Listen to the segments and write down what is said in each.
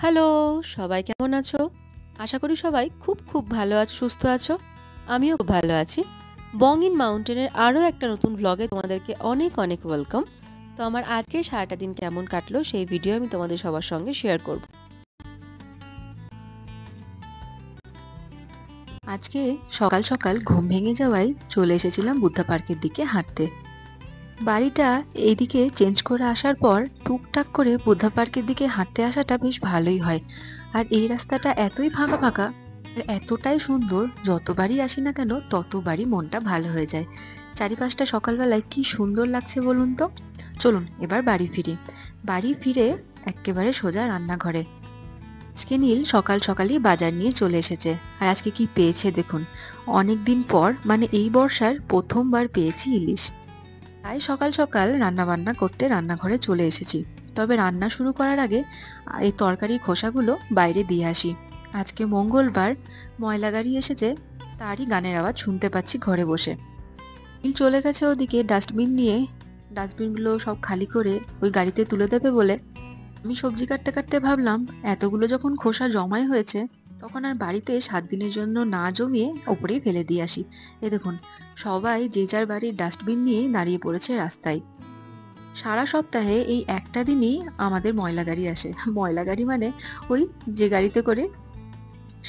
Hello, সবাই কেমন আছো? আশা করি সবাই খুব খুব ভালো আছো, সুস্থ আছো। আমিও খুব ভালো আছি। বং ইন মাউন্টেনের আরও একটা নতুন ভ্লগে তোমাদেরকে অনেক অনেক ওয়েলকাম। তো আমার আজকে সারাটা দিন কেমন কাটলো সেই ভিডিও আমি তোমাদের সবার সঙ্গে শেয়ার করব। আজকে সকাল সকাল ঘুম ভেঙে যাওয়ায় চলে এসেছিলাম বুদ্ধা পার্কের দিকে হাঁটতে। বাড়িটা এইদিকে চেঞ্জ করে আসার পর টুকটাক করে বুদ্ধা পার্কের দিকে হাঁটতে আসাটা বেশ ভালোই হয়। আর এই রাস্তাটা এতই ফাঁকা ফাঁকা আর এতটাই সুন্দর, যতবারই আসি না কেন ততবারই মনটা ভালো হয়ে যায়। চারিপাশটা সকালবেলায় কি সুন্দর লাগছে বলুন তো। চলুন এবার বাড়ি ফিরি। বাড়ি ফিরে একেবারে সোজা রান্নাঘরে। আজকে নীল সকাল সকালই বাজার নিয়ে চলে এসেছে। আর আজকে কি পেয়েছে দেখুন। অনেকদিন পর, মানে এই বর্ষার প্রথমবার পেয়েছি ইলিশ। তাই সকাল সকাল রান্না বান্না করতে রান্নাঘরে চলে এসেছি। তবে রান্না শুরু করার আগে এই তরকারির খোসাগুলো বাইরে দিয়ে আসি। আজকে মঙ্গলবার, ময়লা গাড়ি এসেছে, তারই গানের আওয়াজ শুনতে পাচ্ছি ঘরে বসে। নীল চলে গেছে ওদিকে ডাস্টবিন নিয়ে। ডাস্টবিনগুলো সব খালি করে ওই গাড়িতে তুলে দেবে বলে। আমি সবজি কাটতে কাটতে ভাবলাম, এতগুলো যখন খোসা জমাই হয়েছে, তখন আর বাড়িতে 7 দিনের জন্য না জমিয়ে ওপরেই ফেলে দিয়ে আসি। এ দেখুন, সবাই যে যার বাড়ির ডাস্টবিন নিয়েই দাঁড়িয়ে পড়েছে রাস্তায়। সারা সপ্তাহে এই একটা দিনই আমাদের ময়লা গাড়ি আসে। ময়লা গাড়ি মানে ওই যে গাড়িতে করে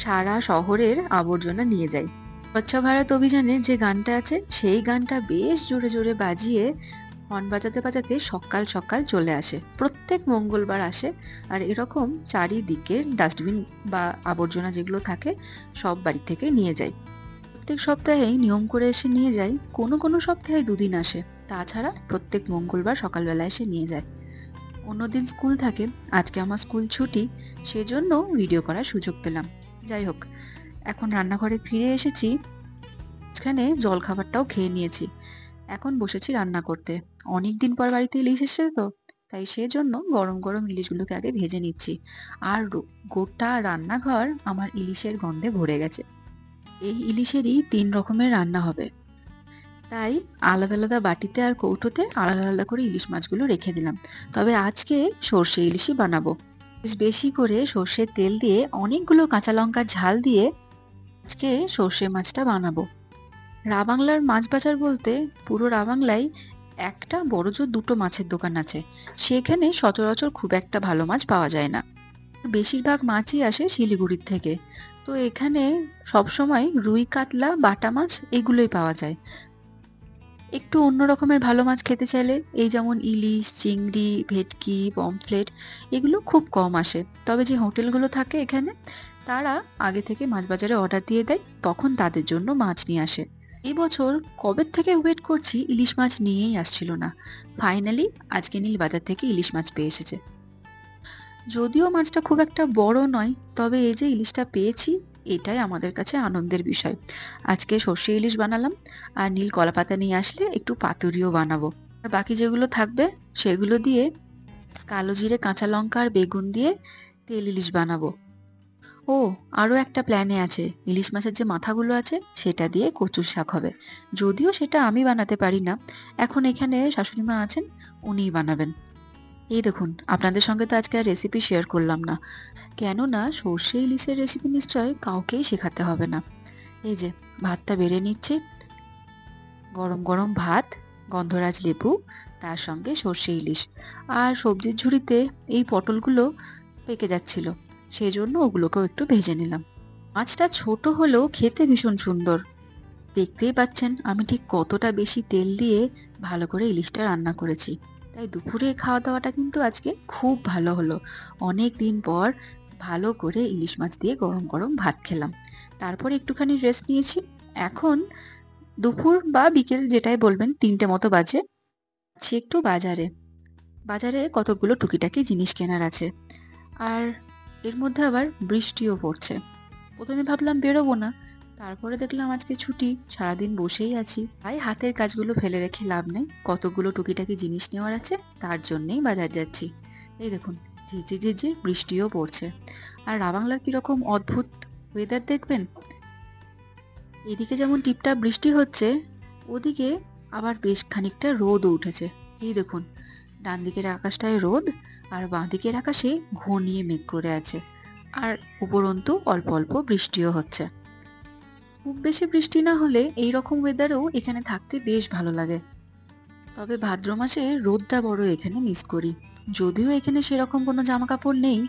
সারা শহরের আবর্জনা নিয়ে যায়। স্বচ্ছ ভারত অভিযানের যে গানটা আছে, সেই গানটা বেশ জোরে জোরে বাজিয়ে হর্ন বাজাতে বাজাতে সকাল সকাল চলে আসে। প্রত্যেক মঙ্গলবার আসে। আর এরকম চারিদিকে ডাস্টবিন বা আবর্জনা যেগুলো থাকে সব বাড়ি থেকে নিয়ে যায়। প্রত্যেক সপ্তাহেই নিয়ম করে এসে নিয়ে যায়। কোনো কোনো সপ্তাহে 2 দিন আসে। তাছাড়া প্রত্যেক মঙ্গলবার সকালবেলা এসে নিয়ে যায়। অন্যদিন স্কুল থাকে, আজকে আমার স্কুল ছুটি, সেজন্য ভিডিও করার সুযোগ পেলাম। যাই হোক, এখন রান্নাঘরে ফিরে এসেছি। মাঝখানে জলখাবারটাও খেয়ে নিয়েছি। এখন বসেছি রান্না করতে। অনেকদিন পর বাড়িতে ইলিশ এসেছে তো, তাই সেজন্য গরম গরম ইলিশগুলোকে আগে ভেজে নিচ্ছি। আর গোটা রান্নাঘর আমার ইলিশের গন্ধে ভরে গেছে। এই ইলিশেরই 3 রকমের রান্না হবে, তাই আলাদা আলাদা বাটিতে আর কৌটোতে আলাদা আলাদা করে ইলিশ মাছগুলো রেখে দিলাম। তবে আজকে সর্ষে ইলিশই বানাবো। বেশ বেশি করে সর্ষের তেল দিয়ে অনেকগুলো কাঁচা লঙ্কার ঝাল দিয়ে আজকে সর্ষে মাছটা বানাবো। রাবাংলার মাছ বাজার বলতে পুরো রাবাংলায় একটা বড়জোর 2টো মাছের দোকান আছে। সেখানে সচরাচর খুব একটা ভালো মাছ পাওয়া যায় না। বেশিরভাগ মাছই আসে শিলিগুড়ির থেকে। তো এখানে সবসময় রুই কাতলা বাটা মাছ এগুলোই পাওয়া যায়। একটু অন্য রকমের ভালো মাছ খেতে চাইলে এই যেমন ইলিশ, চিংড়ি, ভেটকি, পমফ্রেট এগুলো খুব কম আসে। তবে যে হোটেলগুলো থাকে এখানে, তারা আগে থেকে মাছ বাজারে অর্ডার দিয়ে দেয়, তখন তাদের জন্য মাছ নিয়ে আসে। এই বছর কবে থেকে ওয়েট করছি, ইলিশ মাছ নিয়েই আসছিল না। ফাইনালি আজকে নীল বাজার থেকে ইলিশ মাছ পেয়ে এসেছে। যদিও মাছটা খুব একটা বড় নয়, তবে এই যে ইলিশটা পেয়েছি, এটাই আমাদের কাছে আনন্দের বিষয়। আজকে সর্ষে ইলিশ বানালাম। আর নীল কলাপাতা নিয়ে আসলে একটু পাতুরিও বানাবো। আর বাকি যেগুলো থাকবে সেগুলো দিয়ে কালো জিরে, কাঁচা লঙ্কা আর বেগুন দিয়ে তেল ইলিশ বানাবো। ও, আরো একটা প্ল্যানে আছে। ইলিশ মাছের যে মাথাগুলো আছে সেটা দিয়ে কচুর শাক হবে। যদিও সেটা আমি বানাতে পারি না, এখন এখানে শাশুড়ি মা আছেন, উনিই বানাবেন। এই দেখুন, আপনাদের সঙ্গে তো আজকে আর রেসিপি শেয়ার করলাম না, কেননা সর্ষে ইলিশের রেসিপি নিশ্চয় কাউকেই শেখাতে হবে না। এই যে ভাতটা বেড়ে নিচ্ছি। গরম গরম ভাত, গন্ধরাজ লেবু, তার সঙ্গে সর্ষে ইলিশ। আর সবজির ঝুড়িতে এই পটলগুলো পেকে যাচ্ছিল, সেজন্য ওগুলোকেও একটু ভেজে নিলাম। মাছটা ছোট হলেও খেতে ভীষণ সুন্দর। দেখতেই পাচ্ছেন আমি ঠিক কতটা বেশি তেল দিয়ে ভালো করে ইলিশটা রান্না করেছি। তাই দুপুরে খাওয়া দাওয়াটা কিন্তু আজকে খুব ভালো হলো। অনেক দিন পর ভালো করে ইলিশ মাছ দিয়ে গরম গরম ভাত খেলাম। তারপর একটুখানি রেস্ট নিয়েছি। এখন দুপুর বা বিকেল যেটাই বলবেন, 3টে মতো বাজে। আছি একটু বাজারে। বাজারে কতগুলো টুকিটাকি জিনিস কেনার আছে। আর এর মধ্যে আবার বৃষ্টিও পড়ছে। প্রথমে ভাবলাম বেরোবো না, তারপরে দেখলাম আজকে ছুটি, সারাদিন বসেই আছি, তাই হাতের কাজগুলো ফেলে রেখে লাভ নেই। কতগুলো টুকিটাকি জিনিস নেওয়ার আছে, তার জন্যই বাজার যাচ্ছি। এই দেখুন, ঝিরঝির ঝিরঝির বৃষ্টিও পড়ছে। আর রাবাংলার কিরকম অদ্ভুত ওয়েদার দেখবেন। এদিকে যেমন টিপটাপ বৃষ্টি হচ্ছে, ওদিকে আবার বেশ খানিকটা রোদও উঠেছে। এই দেখুন, ডান দিকের আকাশটায় রোদ আর বাঁ দিকের আকাশে ঘনিয়ে মেঘ করে আছে, আর উপরন্তু অল্প অল্প বৃষ্টিও হচ্ছে। খুব বেশি বৃষ্টি না হলে এই রকম ওয়েদারেও এখানে থাকতে বেশ ভালো লাগে। তবে ভাদ্র মাসে রোদটা বড় এখানে মিস করি। যদিও এখানে সেরকম কোনো জামা কাপড় নেই,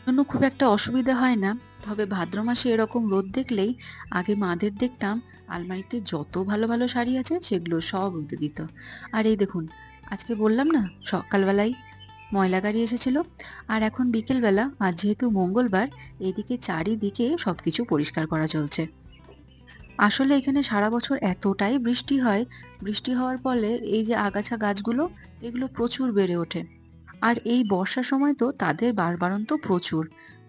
জন্য খুব একটা অসুবিধা হয় না। তবে ভাদ্র মাসে এরকম রোদ দেখলেই আগে মাদের দেখতাম আলমারিতে যত ভালো ভালো শাড়ি আছে সেগুলো সব রোদে দিত। আর এই দেখুন, আজকে বললাম না সকালবেলায় ময়লা গাড়ি এসেছিল, আর এখন বিকেলবেলা, আজ যেহেতু মঙ্গলবার, এদিকে চারিদিকে সবকিছু পরিষ্কার করা চলছে। আসলে এখানে সারা বছর এতটাই বৃষ্টি হয়, বৃষ্টি হওয়ার ফলে এই যে আগাছা গাছগুলো, এগুলো প্রচুর বেড়ে ওঠে। আর এই বর্ষার সময় তো তাদের বাড়বাড়ন্ত প্রচুর।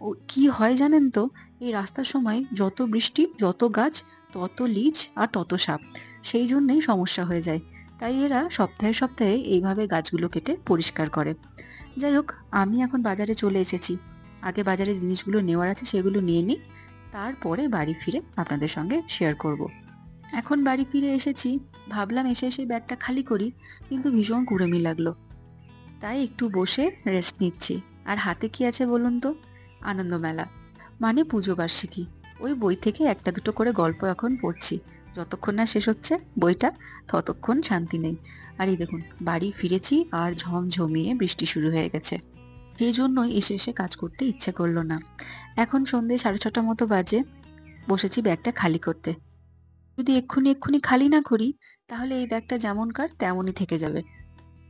ও কি হয় জানেন তো, এই রাস্তার সময় যত বৃষ্টি, যত গাছ, তত লিচ আর তত সাপ। সেই জন্যই সমস্যা হয়ে যায়। তাই এরা সপ্তাহে সপ্তাহে এইভাবে গাছগুলো কেটে পরিষ্কার করে। যাই হোক, আমি এখন বাজারে চলে এসেছি। আগে বাজারে জিনিসগুলো নেওয়ার আছে সেগুলো নিয়ে নিই, তারপরে বাড়ি ফিরে আপনাদের সঙ্গে শেয়ার করব। এখন বাড়ি ফিরে এসেছি, ভাবলাম এসে এসে ব্যাগটা খালি করি, কিন্তু ভীষণ কুড়েমি লাগলো। তাই একটু বসে রেস্ট নিচ্ছি। আর হাতে কি আছে বলুন তো? আনন্দমেলা, মানে পুজো বার্ষিকী। ওই বই থেকে একটা দুটো করে গল্প এখন পড়ছি। যতক্ষণ না শেষ হচ্ছে বইটা, ততক্ষণ শান্তি নেই। আর এই দেখুন, বাড়ি ফিরেছি আর ঝমঝমিয়ে বৃষ্টি শুরু হয়ে গেছে। সেই জন্যই এসে এসে কাজ করতে ইচ্ছে করলো না। এখন সন্ধে 6:30 মতো বাজে, বসেছি ব্যাগটা খালি করতে। যদি এক্ষুনি এক্ষুনি খালি না করি, তাহলে এই ব্যাগটা যেমনকার তেমনই থেকে যাবে।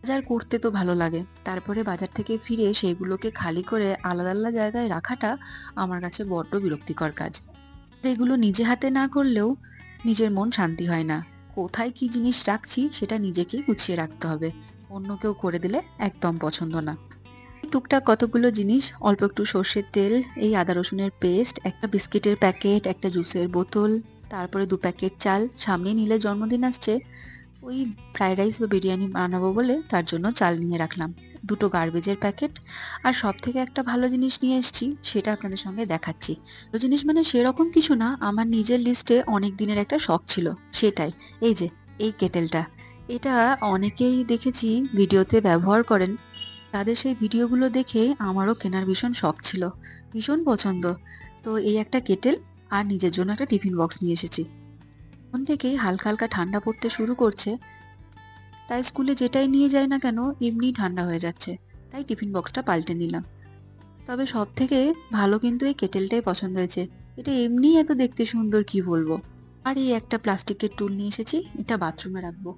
বাজার করতে তো ভালো লাগে, তারপরে বাজার থেকে ফিরে সেগুলোকে খালি করে আলাদা আলাদা জায়গায় রাখাটা আমার কাছে বড্ড বিরক্তিকর কাজ। আর এগুলো নিজে হাতে না করলেও নিজের মন শান্তি হয় না। কোথায় কি জিনিস রাখছি সেটা নিজেকেই গুছিয়ে রাখতে হবে, অন্য কেউ করে দিলে একদম পছন্দ না। টুকটাক কতগুলো জিনিস, অল্প একটু সর্ষের তেল, এই আদা রসুনের পেস্ট, একটা বিস্কিটের প্যাকেট, একটা জুসের বোতল, তারপরে 2 প্যাকেট চাল। সামনে নীলের জন্মদিন আসছে, ওই ফ্রাইড রাইস বা বিরিয়ানি বানাবো বলে তার জন্য চাল নিয়ে রাখলাম, 2টো গার্বেজের প্যাকেট। আর সব থেকে একটা ভালো জিনিস নিয়ে এসেছি, সেটা আপনাদের সঙ্গে দেখাচ্ছি। ভালো জিনিস মানে সেরকম কিছু না, আমার নিজের লিস্টে অনেক দিনের একটা শখ ছিল সেটাই। এই যে এই কেটেলটা, এটা অনেকেই দেখেছি ভিডিওতে ব্যবহার করেন। তাদের সেই ভিডিওগুলো দেখে আমারও কেনার ভীষণ শখ ছিল, ভীষণ পছন্দ। তো এই একটা কেটেল আর নিজের জন্য একটা টিফিন বক্স নিয়ে এসেছি। তখন থেকেই হালকা হালকা ঠান্ডা পড়তে শুরু করছে, তাই স্কুলে যেটাই নিয়ে যাই না কেন এমনিই ঠান্ডা হয়ে যাচ্ছে। তাই টিফিন বক্সটা পাল্টে নিলাম। তবে সব থেকে ভালো কিন্তু এই কেটেলটাই পছন্দ হয়েছে। এটা এমনিই এত দেখতে সুন্দর, কি বলবো। আর এই একটা প্লাস্টিকের টুল নিয়ে এসেছি, এটা বাথরুমে রাখবো।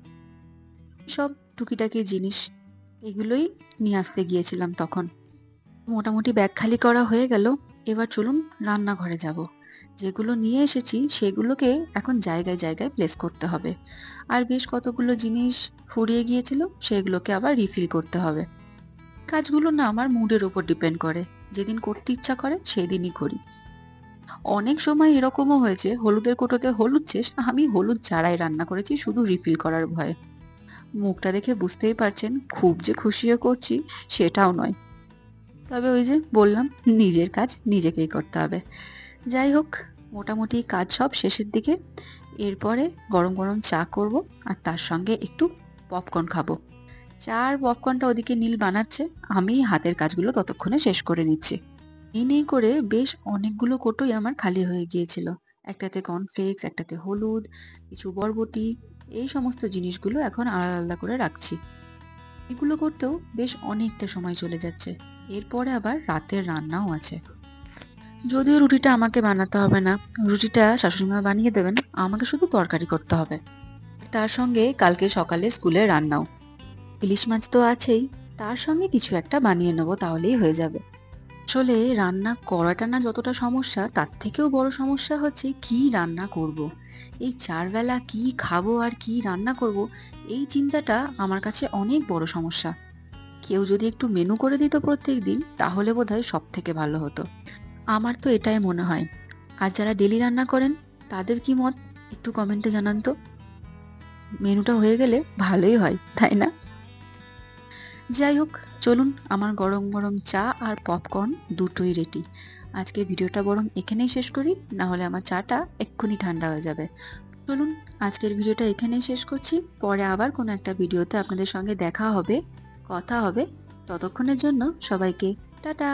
সব টুকিটাকি জিনিস, এগুলোই নিয়ে আসতে গিয়েছিলাম তখন। মোটামুটি ব্যাগ খালি করা হয়ে গেল। এবার চলুন রান্নাঘরে যাব। যেগুলো নিয়ে এসেছি সেগুলোকে এখন জায়গায় জায়গায় প্লেস করতে হবে। আর বেশ কতগুলো জিনিস ফুরিয়ে গিয়েছিল, সেগুলোকে আবার রিফিল করতে হবে। কাজগুলো না আমার মুডের উপর ডিপেন্ড করে, যেদিন করতে ইচ্ছা করে সেদিনই করি। অনেক সময় এরকমও হয়েছে হলুদের কোটোতে হলুদ শেষ, আমি হলুদ ছাড়াই রান্না করেছি শুধু রিফিল করার ভয়ে। মুখটা দেখে বুঝতেই পারছেন খুব যে খুশিও করছি সেটাও নয়। তবে ওই যে বললাম, নিজের কাজ নিজেকেই করতে হবে। যাই হোক, মোটামুটি কাজ সব শেষের দিকে। এরপরে গরম গরম চা করব, আর তার সঙ্গে একটু পপকর্ন খাবো। চা আর পপকর্নটা ওদিকে নীল বানাচ্ছে, আমি হাতের কাজগুলো ততক্ষণে শেষ করে নিচ্ছি। এই নেই করে বেশ অনেকগুলো কোটোই আমার খালি হয়ে গিয়েছিল। একটাতে কর্নফ্লেক্স, একটাতে হলুদ, কিছু বরবটি, এই সমস্ত জিনিসগুলো এখন আলাদা আলাদা করে রাখছি। এগুলো করতেও বেশ অনেকটা সময় চলে যাচ্ছে। এরপরে আবার রাতের রান্নাও আছে। যদিও রুটিটা আমাকে বানাতে হবে না, রুটিটা শাশুড়িমা বানিয়ে দেবেন, আমাকে শুধু তরকারি করতে হবে। তার সঙ্গে কালকে সকালে স্কুলে রান্নাও, ইলিশ মাছ তো আছেই, তার সঙ্গে কিছু একটা বানিয়ে নেবো, তাহলেই হয়ে যাবে। আসলে রান্না করাটা না যতটা সমস্যা, তার থেকেও বড় সমস্যা হচ্ছে কি রান্না করব। এই 4 বেলা কি খাবো আর কি রান্না করব, এই চিন্তাটা আমার কাছে অনেক বড় সমস্যা। কেউ যদি একটু মেনু করে দিত প্রত্যেক দিন, তাহলে বোধহয় সব থেকে ভালো হতো। আমার তো এটাই মনে হয়। আর যারা ডেলি রান্না করেন তাদের কি মত একটু কমেন্টে জানান তো। মেনুটা হয়ে গেলে ভালোই হয়, তাই না? যাই হোক, চলুন, আমার গরম গরম চা আর পপকর্ন দুটোই রেডি। আজকে ভিডিওটা বরং এখানেই শেষ করি, না হলে আমার চাটা এক্ষুনি ঠান্ডা হয়ে যাবে। চলুন, আজকের ভিডিওটা এখানেই শেষ করছি। পরে আবার কোনো একটা ভিডিওতে আপনাদের সঙ্গে দেখা হবে। কথা হবে। ততক্ষণের জন্য সবাইকে টাটা।